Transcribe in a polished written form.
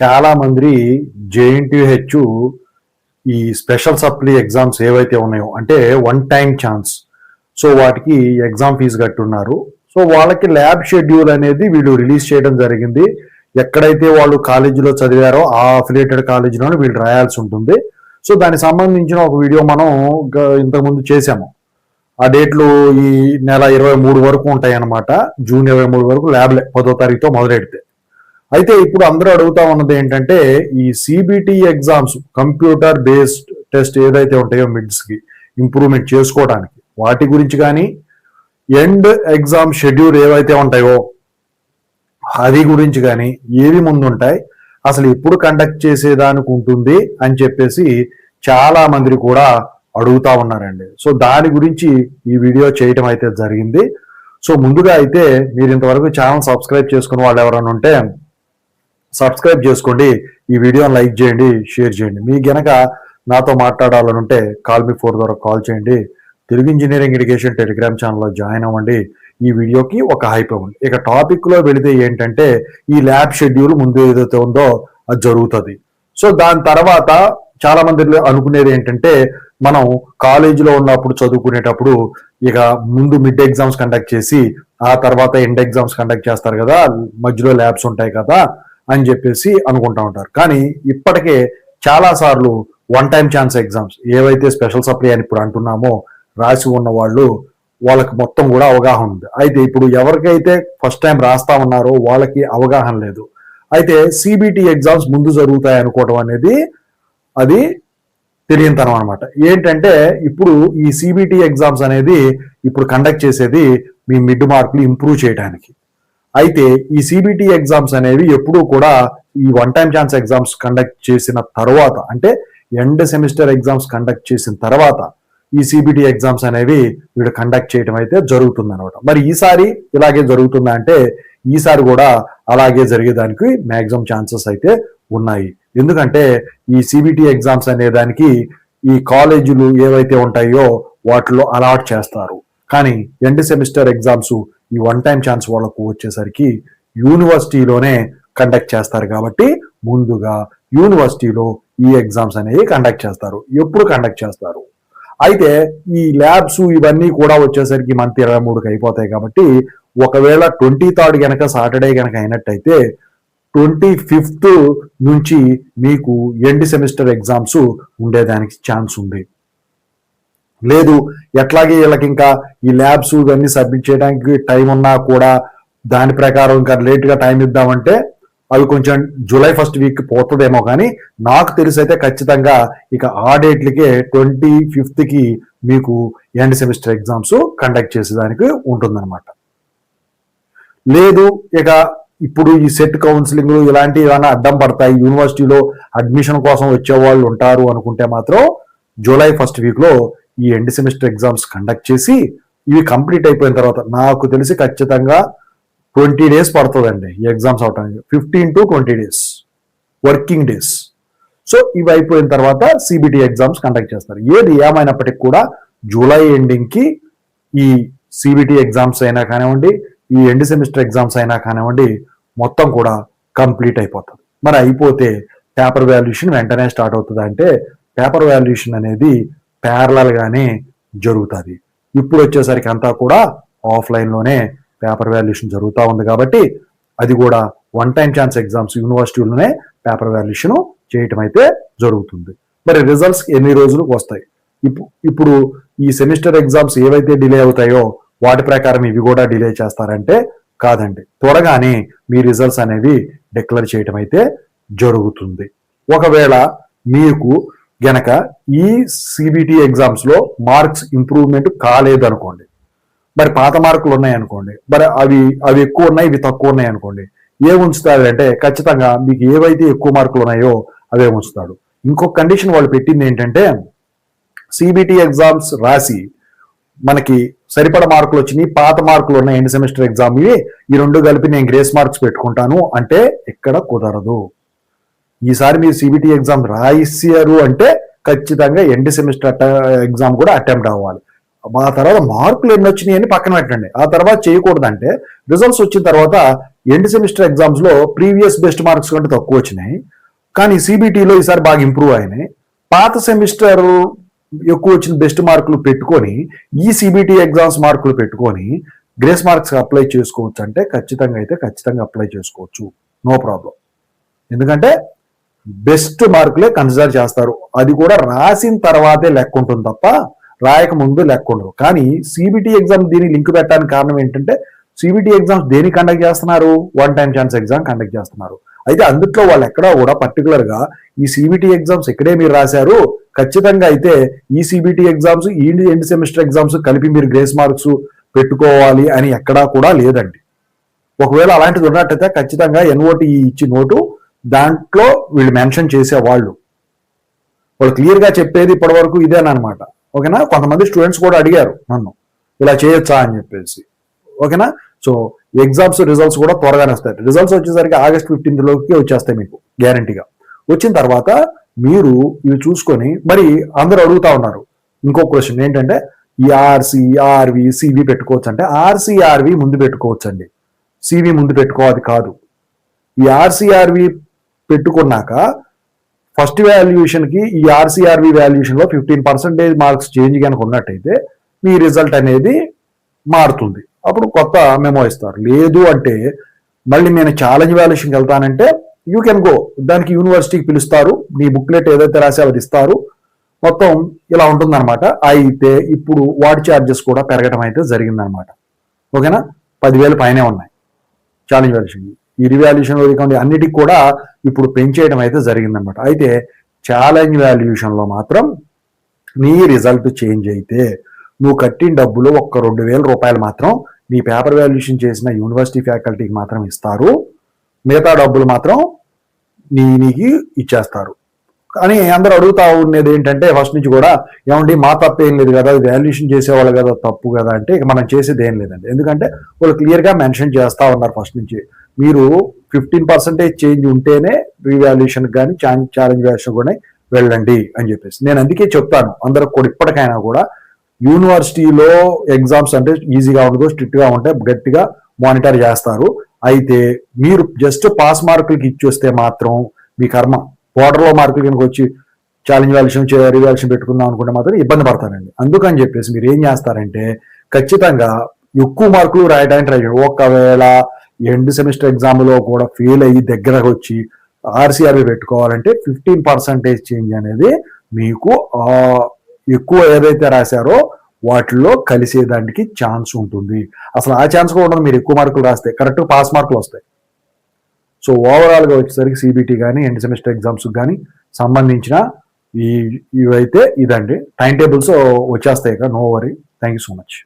చాలా మంది జేఎన్టీహెచ్ ఈ స్పెషల్ సప్లీ ఎగ్జామ్స్ ఏవైతే ఉన్నాయో అంటే వన్ టైం ఛాన్స్. సో వాటికి ఎగ్జామ్ ఫీజు కట్టున్నారు. సో వాళ్ళకి ల్యాబ్ షెడ్యూల్ అనేది వీళ్ళు రిలీజ్ చేయడం జరిగింది. ఎక్కడైతే వాళ్ళు కాలేజీలో చదివారో ఆ అఫిలియేటెడ్ కాలేజీలోనే వీళ్ళు రాయాల్సి ఉంటుంది. సో దానికి సంబంధించిన ఒక వీడియో మనం ఇంతకుముందు చేశాము. ఆ డేట్లు ఈ నెల 23 వరకు ఉంటాయి అన్నమాట. జూన్ 23 వరకు ల్యాబ్లే 10వ తారీఖుతో మొదలెడితే. అయితే ఇప్పుడు అందరూ అడుగుతా ఉన్నది ఏంటంటే ఈ CBT exams computer based test ఏదైతే ఉంటాయో మిడ్స్ కి ఇంప్రూవ్మెంట్ చేసుకోవడానికి వాటి గురించి కానీ ఎండ్ ఎగ్జామ్ షెడ్యూల్ ఏవైతే ఉంటాయో అది గురించి కానీ ఏవి ముందుంటాయి, అసలు ఎప్పుడు కండక్ట్ చేసేదానికి ఉంటుంది అని చెప్పేసి చాలా మంది కూడా అడుగుతా ఉన్నారండి. సో దాని గురించి ఈ వీడియో చేయటం అయితే జరిగింది. సో ముందుగా అయితే మీరు ఇంతవరకు ఛానల్ సబ్స్క్రైబ్ చేసుకున్న వాళ్ళు ఎవరైనా ఉంటే సబ్స్క్రైబ్ చేసుకోండి, ఈ వీడియోని లైక్ చేయండి, షేర్ చేయండి. మీ గనక నాతో మాట్లాడాలని ఉంటే కాల్ మీ 4 ద్వారా కాల్ చేయండి. తెలుగు ఇంజనీరింగ్ ఎడ్యుకేషన్ టెలిగ్రామ్ ఛానల్లో జాయిన్ అవ్వండి. ఈ వీడియోకి ఒక హైప్ ఇవ్వండి. ఇక టాపిక్ లో వెళితే ఏంటంటే ఈ ల్యాబ్ షెడ్యూల్ ముందు ఏదైతే ఉందో అది జరుగుతుంది. సో దాని తర్వాత చాలా మంది అనుకునేది ఏంటంటే మనం కాలేజీలో ఉన్నప్పుడు చదువుకునేటప్పుడు ఇక ముందు మిడ్ ఎగ్జామ్స్ కండక్ట్ చేసి ఆ తర్వాత ఎండ్ ఎగ్జామ్స్ కండక్ట్ చేస్తారు కదా, మధ్యలో ల్యాబ్స్ ఉంటాయి కదా అని చెప్పేసి అనుకుంటా ఉంటారు. కానీ ఇప్పటికే చాలా సార్లు వన్ టైం ఛాన్స్ ఎగ్జామ్స్ ఏవైతే స్పెషల్ సప్లై అని ఇప్పుడు అంటున్నామో రాసి ఉన్న వాళ్ళకి మొత్తం కూడా అవగాహన ఉంది. అయితే ఇప్పుడు ఎవరికైతే ఫస్ట్ టైం రాస్తా ఉన్నారో వాళ్ళకి అవగాహన లేదు. అయితే సిబిటి ఎగ్జామ్స్ ముందు జరుగుతాయి అనుకోవడం అనేది అది తెలియనితనం అనమాట. ఏంటంటే ఇప్పుడు ఈ సిబిటి ఎగ్జామ్స్ అనేది ఇప్పుడు కండక్ట్ చేసేది మీ మిడ్ మార్కులు ఇంప్రూవ్ చేయడానికి. అయితే ఈ సిబిటి ఎగ్జామ్స్ అనేవి ఎప్పుడూ కూడా ఈ one time chance exams conduct చేసిన తర్వాత అంటే ఎండ్ సెమిస్టర్ ఎగ్జామ్స్ కండక్ట్ చేసిన తర్వాత ఈ సిబిటి ఎగ్జామ్స్ అనేవి వీడు కండక్ట్ చేయడం అయితే జరుగుతుంది అనమాట. మరి ఈసారి ఇలాగే జరుగుతుందా అంటే ఈసారి కూడా అలాగే జరిగేదానికి మ్యాక్సిమం ఛాన్సెస్ అయితే ఉన్నాయి. ఎందుకంటే ఈ సిబిటి ఎగ్జామ్స్ అనే దానికి ఈ కాలేజీలు ఏవైతే ఉంటాయో వాటిలో అలాట్ చేస్తారు. కానీ ఎండ్ సెమిస్టర్ ఎగ్జామ్స్ ఈ వన్ టైం ఛాన్స్ వాళ్ళకు వచ్చేసరికి యూనివర్సిటీలోనే కండక్ట్ చేస్తారు. కాబట్టి ముందుగా యూనివర్సిటీలో ఈ ఎగ్జామ్స్ అనేవి కండక్ట్ చేస్తారు. ఎప్పుడు కండక్ట్ చేస్తారు? అయితే ఈ ల్యాబ్స్ ఇవన్నీ కూడా వచ్చేసరికి మంత్ 23కి అయిపోతాయి. కాబట్టి ఒకవేళ 23rd గనక సాటర్డే గనక అయినట్టయితే 25th నుంచి మీకు ఎండ్ సెమిస్టర్ ఎగ్జామ్స్ ఉండేదానికి ఛాన్స్ ఉంది. లేదు ఎట్లాగే వీళ్ళకి ఇంకా ఈ ల్యాబ్స్ ఇవన్నీ సబ్మిట్ చేయడానికి టైం ఉన్నా కూడా దాని ప్రకారం ఇంకా లేట్గా టైం ఇద్దామంటే అవి కొంచెం జూలై 1st వీక్ పోతుందేమో. కానీ నాకు తెలిసి అయితే ఖచ్చితంగా ఇక ఆ డేట్లకే 25th కి మీకు ఎండ్ సెమిస్టర్ ఎగ్జామ్స్ కండక్ట్ చేసేదానికి ఉంటుందన్నమాట. లేదు ఇక ఇప్పుడు ఈ సెట్ కౌన్సిలింగ్ ఇలాంటివి ఏమైనా అడ్డం పడతాయి, యూనివర్సిటీలో అడ్మిషన్ కోసం వచ్చే వాళ్ళు ఉంటారు అనుకుంటే మాత్రం జూలై 1st వీక్లో ఈ ఎండ్ సెమిస్టర్ ఎగ్జామ్స్ కండక్ట్ చేసి ఇవి కంప్లీట్ అయిపోయిన తర్వాత నాకు తెలిసి ఖచ్చితంగా 20 days పడుతుందండి ఈ ఎగ్జామ్స్ అవటానికి. 15 to 20 days working days. So ఇవి అయిపోయిన తర్వాత సిబిటి ఎగ్జామ్స్ కండక్ట్ చేస్తారు. ఏది ఏమైనప్పటికీ కూడా జూలై ఎండింగ్కి ఈ సిబిటి ఎగ్జామ్స్ అయినా కానివ్వండి, ఈ ఎండ్ సెమిస్టర్ ఎగ్జామ్స్ అయినా కానివ్వండి మొత్తం కూడా కంప్లీట్ అయిపోతుంది. మరి అయిపోతే పేపర్ వాల్యుయేషన్ వెంటనే స్టార్ట్ అవుతుంది. అంటే పేపర్ వాల్యుయేషన్ అనేది ప్యారలల్ గానే జరుగుతుంది. ఇప్పుడు వచ్చేసరికి అంతా కూడా ఆఫ్లైన్లోనే పేపర్ వాల్యుయేషన్ జరుగుతూ ఉంది. కాబట్టి అది కూడా వన్ టైం ఛాన్స్ ఎగ్జామ్స్ యూనివర్సిటీలోనే పేపర్ వాల్యుయేషన్ చేయటం అయితే జరుగుతుంది. మరి రిజల్ట్స్ ఎన్ని రోజులకు వస్తాయి? ఇప్పుడు ఈ సెమిస్టర్ ఎగ్జామ్స్ ఏవైతే డిలే అవుతాయో వాటి ప్రకారం ఇవి కూడా డిలే చేస్తారంటే కాదండి, త్వరగానే మీ రిజల్ట్స్ అనేవి డిక్లేర్ చేయటం అయితే జరుగుతుంది. ఒకవేళ మీకు గనక ఈ సిబిటి ఎగ్జామ్స్ లో మార్క్స్ ఇంప్రూవ్మెంట్ కాలేదు అనుకోండి, మరి పాత మార్కులు ఉన్నాయి అనుకోండి, మరి అవి ఎక్కువ ఉన్నాయి ఇవి తక్కువ ఉన్నాయి అనుకోండి, ఏం ఉంచుతాడు అంటే ఖచ్చితంగా మీకు ఏవైతే ఎక్కువ మార్కులు ఉన్నాయో అవే ఉంచుతాడు. ఇంకొక కండిషన్ వాళ్ళు పెట్టింది ఏంటంటే సిబిటి ఎగ్జామ్స్ రాసి మనకి సరిపడ మార్కులు వచ్చినాయి, పాత మార్కులు ఉన్నాయి ఎండ్ సెమిస్టర్ ఎగ్జామ్ ఈ రెండు కలిపి నేను గ్రేస్ మార్క్స్ పెట్టుకుంటాను అంటే ఇక్కడ కుదరదు. ఈసారి మీరు సిబిటి ఎగ్జామ్ రాయిస్తారు అంటే ఖచ్చితంగా ఎండ్ సెమిస్టర్ ఎగ్జామ్ కూడా అటెంప్ట్ అవ్వాలి. ఆ తర్వాత మార్కులు ఎన్ని వచ్చినాయి అని పక్కన పెట్టండి. ఆ తర్వాత చేయకూడదంటే రిజల్ట్స్ వచ్చిన తర్వాత ఎండ్ సెమిస్టర్ ఎగ్జామ్స్ లో ప్రీవియస్ బెస్ట్ మార్క్స్ కంటే తక్కువ వచ్చినాయి, కానీ సిబిటీలో ఈసారి బాగా ఇంప్రూవ్ అయినాయి. పాత సెమిస్టర్ ఎక్కువ వచ్చిన బెస్ట్ మార్కులు పెట్టుకొని ఈ సిబిటీ ఎగ్జామ్స్ మార్కులు పెట్టుకొని గ్రేస్ మార్క్స్ అప్లై చేసుకోవచ్చు అంటే ఖచ్చితంగా అప్లై చేసుకోవచ్చు, నో ప్రాబ్లం. ఎందుకంటే బెస్ట్ మార్కులే కన్సిడర్ చేస్తారు, అది కూడా రాసిన తర్వాతే లెక్క ఉంటుంది తప్ప రాయక ముందు లెక్క ఉండదు. కానీ సిబిటీ ఎగ్జామ్ దీనికి లింక్ పెట్టడానికి కారణం ఏంటంటే సిబిటీ ఎగ్జామ్స్ దేని కండక్ట్ చేస్తున్నారు, one time chance exam conduct చేస్తున్నారు. అయితే అందుట్లో వాళ్ళు ఎక్కడా కూడా పర్టికులర్ గా ఈ సిబిటీ ఎగ్జామ్స్ ఇక్కడే మీరు రాశారు, ఖచ్చితంగా అయితే ఈ సిబిటీ ఎగ్జామ్స్ ఈ ఎండ్ సెమిస్టర్ ఎగ్జామ్స్ కలిపి మీరు గ్రేస్ మార్క్స్ పెట్టుకోవాలి అని ఎక్కడా కూడా లేదండి. ఒకవేళ అలాంటిది ఉన్నట్టయితే ఖచ్చితంగా ఎన్ఓటి ఇచ్చి నోటు దాంట్లో వీళ్ళు మెన్షన్ చేసేవాళ్ళు క్లియర్ గా చెప్పేది ఇప్పటి వరకు ఇదేనమాట. ఓకేనా, కొంతమంది స్టూడెంట్స్ కూడా అడిగారు నన్ను ఇలా చేయొచ్చా అని చెప్పేసి. ఓకేనా, సో ఎగ్జామ్స్ రిజల్ట్స్ కూడా త్వరగానే వస్తాయి. రిజల్ట్స్ వచ్చేసరికి August 15th లోకి వచ్చేస్తాయి మీకు గ్యారంటీగా. వచ్చిన తర్వాత మీరు ఇవి చూసుకొని మరి అందరూ అడుగుతా ఉన్నారు. ఇంకో క్వశ్చన్ ఏంటంటే ఈ ఆర్సి ఆర్వి సివి పెట్టుకోవచ్చు అంటే ఆర్సి ఆర్వి ముందు పెట్టుకోవచ్చు అండి, సివి ముందు పెట్టుకోవాలి కాదు. ఈ ఆర్సిఆర్వి పెట్టుకున్నాక ఫస్ట్ వాల్యుయేషన్కి ఈ ఆర్సిఆర్వి వాల్యుయేషన్లో 15% మార్క్స్ చేంజ్ కనుక ఉన్నట్టయితే మీ రిజల్ట్ అనేది మారుతుంది, అప్పుడు కొత్త మెమో ఇస్తారు. లేదు అంటే మళ్ళీ నేను ఛాలెంజ్ వాల్యుయేషన్కి వెళ్తానంటే యూ కెన్ గో, దానికి యూనివర్సిటీకి పిలుస్తారు, నీ బుక్లెట్ ఏదైతే రాసే అది ఇస్తారు, మొత్తం ఇలా ఉంటుందన్నమాట. అయితే ఇప్పుడు వాటి ఛార్జెస్ కూడా పెరగడం అయితే జరిగిందనమాట. ఓకేనా, 10,000 పైనే ఉన్నాయి ఛాలెంజ్ వాల్యుయేషన్. ఈ రివాల్యూషన్ అన్నిటికి కూడా ఇప్పుడు పెంచేయడం అయితే జరిగిందనమాట. అయితే ఛాలెంజ్ వాల్యుయేషన్లో మాత్రం నీ రిజల్ట్ చేంజ్ అయితే నువ్వు కట్టిన డబ్బులు ఒక్క 2,000 రూపాయలు మాత్రం నీ పేపర్ వాల్యుయేషన్ చేసిన యూనివర్సిటీ ఫ్యాకల్టీకి మాత్రం ఇస్తారు, మిగతా డబ్బులు మాత్రం నీకు ఇచ్చేస్తారు. కానీ అందరూ అడుగుతా ఉండేది ఏంటంటే ఫస్ట్ నుంచి కూడా, ఏమండి మా తప్పు ఏం లేదు కదా, వాల్యుయేషన్ చేసేవాళ్ళు కదా తప్పు కదా అంటే, ఇక మనం చేసేది ఏం లేదండి. ఎందుకంటే వాళ్ళు క్లియర్గా మెన్షన్ చేస్తూ ఉన్నారు ఫస్ట్ నుంచి, మీరు 15% చేంజ్ ఉంటేనే రీవాల్యుయేషన్ కానీ ఛాలెంజ్ వాల్యుయేషన్ కూడా వెళ్ళండి అని చెప్పేసి. నేను అందుకే చెప్తాను అందరికి కూడా, ఇప్పటికైనా కూడా యూనివర్సిటీలో ఎగ్జామ్స్ అంటే ఈజీగా ఉండదు, స్ట్రిక్ట్గా ఉంటే గట్టిగా మానిటర్ చేస్తారు. అయితే మీరు జస్ట్ పాస్ మార్కులకి ఇచ్చొస్తే మాత్రం మీ కర్మ. బోర్డర్లో మార్కులు కనుక వచ్చి ఛాలెంజ్ వాల్యుయేషన్ రివాల్యుయేషన్ పెట్టుకుందాం అనుకుంటే మాత్రం ఇబ్బంది పడతారండి. అందుకని చెప్పేసి మీరు ఏం చేస్తారంటే ఖచ్చితంగా ఎక్కువ మార్కులు రాయడానికి ట్రై చేయండి. ఒకవేళ ఎండ్ సెమిస్టర్ ఎగ్జామ్లో కూడా ఫెయిల్ అయ్యి దగ్గరకు వచ్చి ఆర్సిఆర్వి పెట్టుకోవాలంటే 15% చేంజ్ అనేది మీకు ఎక్కువ ఏదైతే రాశారో వాటిల్లో కలిసేదానికి ఛాన్స్ ఉంటుంది. అసలు ఆ ఛాన్స్ కూడా ఉండదు, మీరు ఎక్కువ మార్కులు రాస్తే కరెక్ట్ పాస్ మార్కులు వస్తాయి. సో ఓవరాల్గా వచ్చేసరికి సిబిటీ కానీ ఎండ్ సెమిస్టర్ ఎగ్జామ్స్ కానీ సంబంధించిన ఇవైతే ఇదండి. టైం టేబుల్స్ వచ్చేస్తాయి, no worry. Thank you so much.